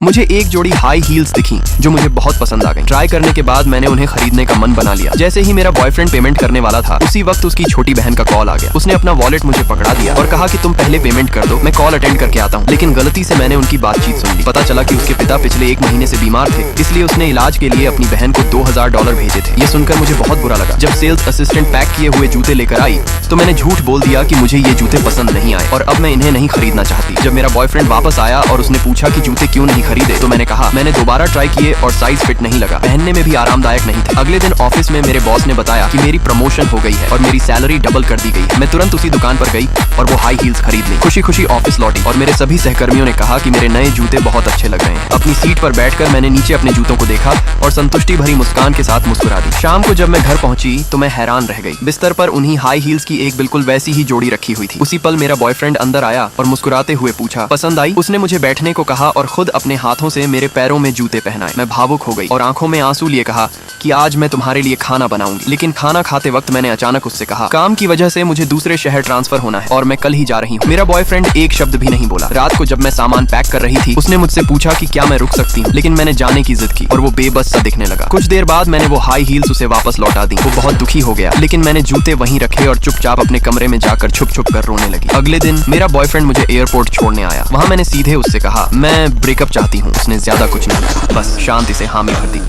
मुझे एक जोड़ी हाई हील्स दिखी जो मुझे बहुत पसंद आ गई। ट्राई करने के बाद मैंने उन्हें खरीदने का मन बना लिया। जैसे ही मेरा बॉयफ्रेंड पेमेंट करने वाला था उसी वक्त उसकी छोटी बहन का कॉल आ गया। उसने अपना वॉलेट मुझे पकड़ा दिया और कहा कि तुम पहले पेमेंट कर दो, मैं कॉल अटेंड करके आता हूँ। लेकिन गलती से मैंने उनकी बातचीत सुन ली। पता चला कि उसके पिता पिछले 1 महीने से बीमार थे, इसलिए उसने इलाज के लिए अपनी बहन को $2000 भेजे थे। ये सुनकर मुझे बहुत बुरा लगा। जब सेल्स असिस्टेंट पैक किए हुए जूते लेकर आई तो मैंने झूठ बोल दिया कि मुझे ये जूते पसंद नहीं आए और अब मैं इन्हें नहीं खरीदना चाहती। जब मेरा बॉयफ्रेंड वापस आया और उसने पूछा कि जूते क्यों नहीं खरीदे तो मैंने कहा मैंने दोबारा ट्राई किए और साइज फिट नहीं लगा, पहनने में भी आरामदायक नहीं थे। अगले दिन ऑफिस में मेरे बॉस ने बताया कि मेरी प्रमोशन हो गई है और मेरी सैलरी डबल कर दी गई है। मैं तुरंत उसी दुकान पर गई और वो हाई हील्स खरीद ली। खुशी खुशी ऑफिस लौटी और मेरे सभी सहकर्मियों ने कहा कि मेरे नए जूते बहुत अच्छे लग रहे हैं। अपनी सीट पर बैठकर मैंने नीचे अपने जूतों को देखा और संतुष्टि भरी मुस्कान के साथ मुस्कुरा दी। शाम को जब मैं घर पहुंची तो मैं हैरान रह गई। बिस्तर पर उन्हीं हाई हील्स की एक बिल्कुल वैसी ही जोड़ी रखी हुई थी। उसी पल मेरा बॉयफ्रेंड अंदर आया और मुस्कुराते हुए पूछा पसंद आई। उसने मुझे बैठने को कहा और खुद अपने हाथों से मेरे पैरों में जूते पहनाए। मैं भावुक हो गई और आंखों में आंसू लिए कहा कि आज मैं तुम्हारे लिए खाना बनाऊंगी। लेकिन खाना खाते वक्त मैंने अचानक उससे कहा काम की वजह से मुझे दूसरे शहर ट्रांसफर होना है और मैं कल ही जा रही हूँ। मेरा बॉयफ्रेंड एक शब्द भी नहीं बोला। रात को जब मैं सामान पैक कर रही थी उसने मुझसे पूछा कि क्या मैं रुक सकती हूँ, लेकिन मैंने जाने की जिद की और वो बेबस सा दिखने लगा। कुछ देर बाद मैंने वो हाई हील्स उसे वापस लौटा दी। वो बहुत दुखी हो गया, लेकिन मैंने जूते वहीं रखे और चुपचाप अपने कमरे में जाकर छुप छुप कर रोने लगी। अगले दिन मेरा बॉयफ्रेंड मुझे एयरपोर्ट छोड़ने आया। वहाँ मैंने सीधे उससे कहा मैं ब्रेकअप चाहती हूँ। उसने ज्यादा कुछ नहीं कहा, बस शांति से हामी भर दी।